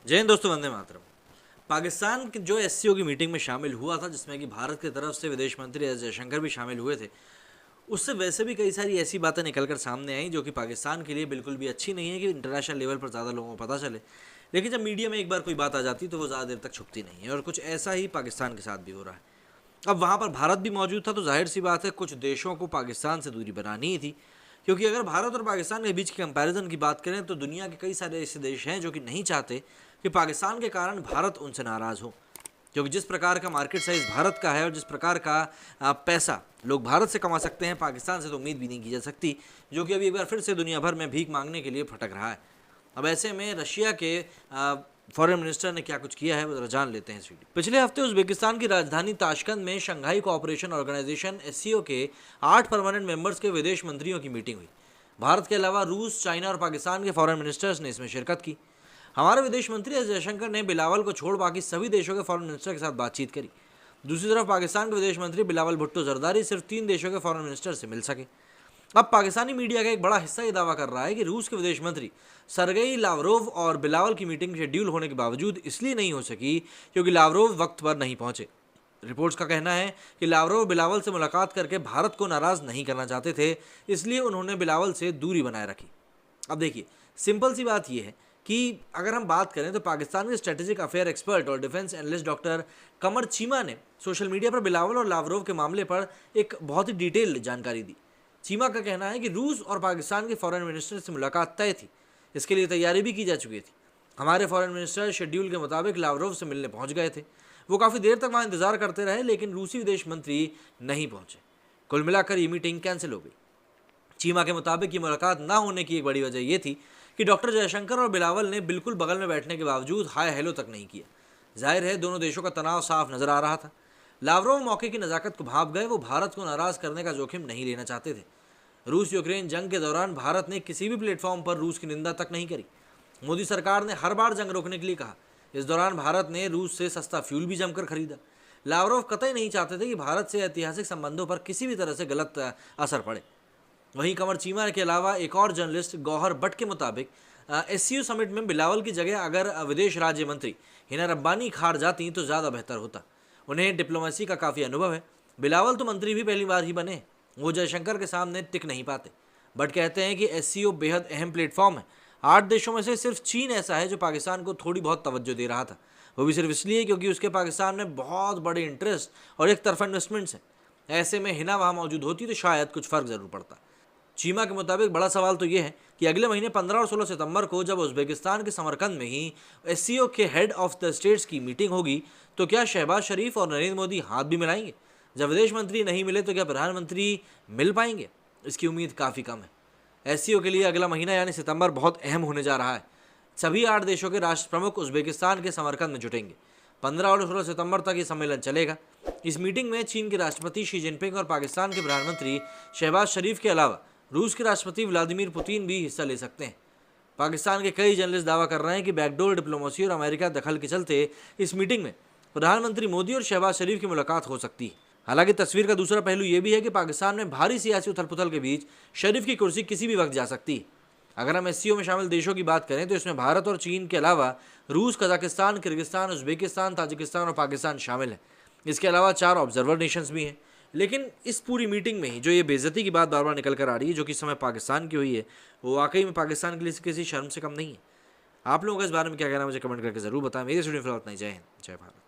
जय हिंद दोस्तों, वंदे मातरम। पाकिस्तान की जो एससीओ की मीटिंग में शामिल हुआ था, जिसमें कि भारत की तरफ से विदेश मंत्री एस जयशंकर भी शामिल हुए थे, उससे वैसे भी कई सारी ऐसी बातें निकल कर सामने आई जो कि पाकिस्तान के लिए बिल्कुल भी अच्छी नहीं है कि इंटरनेशनल लेवल पर ज़्यादा लोगों को पता चले। लेकिन जब मीडिया में एक बार कोई बात आ जाती तो वो ज़्यादा देर तक छुपती नहीं है, और कुछ ऐसा ही पाकिस्तान के साथ भी हो रहा है। अब वहाँ पर भारत भी मौजूद था, तो जाहिर सी बात है कुछ देशों को पाकिस्तान से दूरी बनानी ही थी। क्योंकि अगर भारत और पाकिस्तान के बीच की कंपैरिजन की बात करें तो दुनिया के कई सारे ऐसे देश हैं जो कि नहीं चाहते कि पाकिस्तान के कारण भारत उनसे नाराज़ हो। क्योंकि जिस प्रकार का मार्केट साइज भारत का है और जिस प्रकार का पैसा लोग भारत से कमा सकते हैं, पाकिस्तान से तो उम्मीद भी नहीं की जा सकती, जो कि अभी एक बार फिर से दुनिया भर में भीख मांगने के लिए भटक रहा है। अब ऐसे में रशिया के फॉरेन मिनिस्टर ने क्या कुछ किया है वो जरा जान लेते हैं इस वीडियो। पिछले हफ्ते उज्बेकिस्तान की राजधानी ताशकंद में शंघाई कोऑपरेशन ऑर्गेनाइजेशन एससीओ के 8 परमानेंट मेंबर्स के विदेश मंत्रियों की मीटिंग हुई। भारत के अलावा रूस, चाइना और पाकिस्तान के फॉरेन मिनिस्टर्स ने इसमें शिरकत की। हमारे विदेश मंत्री एस जयशंकर ने बिलावल को छोड़ बाकी सभी देशों के फॉरेन मिनिस्टर के साथ बातचीत करी। दूसरी तरफ पाकिस्तान के विदेश मंत्री बिलावल भुट्टो जरदारी सिर्फ 3 देशों के फॉरेन मिनिस्टर से मिल सके। अब पाकिस्तानी मीडिया का एक बड़ा हिस्सा ये दावा कर रहा है कि रूस के विदेश मंत्री सरगेई लावरोव और बिलावल की मीटिंग शेड्यूल होने के बावजूद इसलिए नहीं हो सकी क्योंकि लावरोव वक्त पर नहीं पहुंचे। रिपोर्ट्स का कहना है कि लावरोव बिलावल से मुलाकात करके भारत को नाराज नहीं करना चाहते थे, इसलिए उन्होंने बिलावल से दूरी बनाए रखी। अब देखिए, सिंपल सी बात यह है कि अगर हम बात करें तो पाकिस्तान के स्ट्रेटेजिक अफेयर एक्सपर्ट और डिफेंस एनालिस्ट डॉक्टर कमर चीमा ने सोशल मीडिया पर बिलावल और लावरोव के मामले पर एक बहुत ही डिटेल जानकारी दी। चीमा का कहना है कि रूस और पाकिस्तान के फॉरेन मिनिस्टर से मुलाकात तय थी, इसके लिए तैयारी भी की जा चुकी थी। हमारे फॉरेन मिनिस्टर शेड्यूल के मुताबिक लावरोव से मिलने पहुंच गए थे। वो काफ़ी देर तक वहाँ इंतजार करते रहे, लेकिन रूसी विदेश मंत्री नहीं पहुंचे। कुल मिलाकर ये मीटिंग कैंसिल हो गई। चीमा के मुताबिक ये मुलाकात ना होने की एक बड़ी वजह यह थी कि डॉक्टर जयशंकर और बिलावल ने बिल्कुल बगल में बैठने के बावजूद हाय हेलो तक नहीं किया। जाहिर है दोनों देशों का तनाव साफ नजर आ रहा था। लावरोव मौके की नज़ाकत को भाप गए, वो भारत को नाराज करने का जोखिम नहीं लेना चाहते थे। रूस यूक्रेन जंग के दौरान भारत ने किसी भी प्लेटफॉर्म पर रूस की निंदा तक नहीं करी। मोदी सरकार ने हर बार जंग रोकने के लिए कहा। इस दौरान भारत ने रूस से सस्ता फ्यूल भी जमकर खरीदा। लावरोव कतई नहीं चाहते थे कि भारत से ऐतिहासिक संबंधों पर किसी भी तरह से गलत असर पड़े। वहीं कमर चीमा के अलावा एक और जर्नलिस्ट गौहर भट्ट के मुताबिक एससीओ समिट में बिलावल की जगह अगर विदेश राज्य मंत्री हिना रब्बानी खार जाती तो ज़्यादा बेहतर होता। उन्हें डिप्लोमेसी का काफ़ी अनुभव है। बिलावल तो मंत्री भी पहली बार ही बने, वो जयशंकर के सामने टिक नहीं पाते। बट कहते हैं कि एससीओ बेहद अहम प्लेटफॉर्म है। 8 देशों में से सिर्फ चीन ऐसा है जो पाकिस्तान को थोड़ी बहुत तवज्जो दे रहा था, वो भी सिर्फ इसलिए क्योंकि उसके पाकिस्तान में बहुत बड़े इंटरेस्ट और एक तरफा इन्वेस्टमेंट्स हैं। ऐसे में हिना वहाँ मौजूद होती तो शायद कुछ फ़र्क ज़रूर पड़ता। चीमा के मुताबिक बड़ा सवाल तो ये है कि अगले महीने 15 और 16 सितंबर को जब उज्बेकिस्तान के समरकंद में ही एससीओ के हेड ऑफ द स्टेट्स की मीटिंग होगी, तो क्या शहबाज शरीफ और नरेंद्र मोदी हाथ भी मिलाएंगे? जब विदेश मंत्री नहीं मिले तो क्या प्रधानमंत्री मिल पाएंगे? इसकी उम्मीद काफ़ी कम है। एससीओ के लिए अगला महीना यानी सितंबर बहुत अहम होने जा रहा है। सभी 8 देशों के राष्ट्र प्रमुख उज्बेकिस्तान के समरकंद में जुटेंगे। 15 और 16 सितंबर तक ये सम्मेलन चलेगा। इस मीटिंग में चीन के राष्ट्रपति शी जिनपिंग और पाकिस्तान के प्रधानमंत्री शहबाज शरीफ के अलावा रूस के राष्ट्रपति व्लादिमीर पुतिन भी हिस्सा ले सकते हैं। पाकिस्तान के कई जर्नलिस्ट दावा कर रहे हैं कि बैकडोर डिप्लोमेसी और अमेरिका दखल के चलते इस मीटिंग में प्रधानमंत्री मोदी और शहबाज शरीफ की मुलाकात हो सकती है। हालांकि तस्वीर का दूसरा पहलू यह भी है कि पाकिस्तान में भारी सियासी उथल पुथल के बीच शरीफ की कुर्सी किसी भी वक्त जा सकती है। अगर हम एससीओ में शामिल देशों की बात करें तो इसमें भारत और चीन के अलावा रूस, कजाकिस्तान, किर्गिस्तान, उज्बेकिस्तान, ताजिकिस्तान और पाकिस्तान शामिल है। इसके अलावा 4 ऑब्जर्वर नेशंस भी हैं। लेकिन इस पूरी मीटिंग में ही जो ये बेइज्जती की बात बार बार निकल कर आ रही है, जो कि इस समय पाकिस्तान की हुई है, वो वाकई में पाकिस्तान के लिए किसी शर्म से कम नहीं है। आप लोगों का इस बारे में क्या कहना है मुझे कमेंट करके ज़रूर बताएं। मेरे स्टूडियो फिलहाल इतना ही। जय हिंद, जय भारत।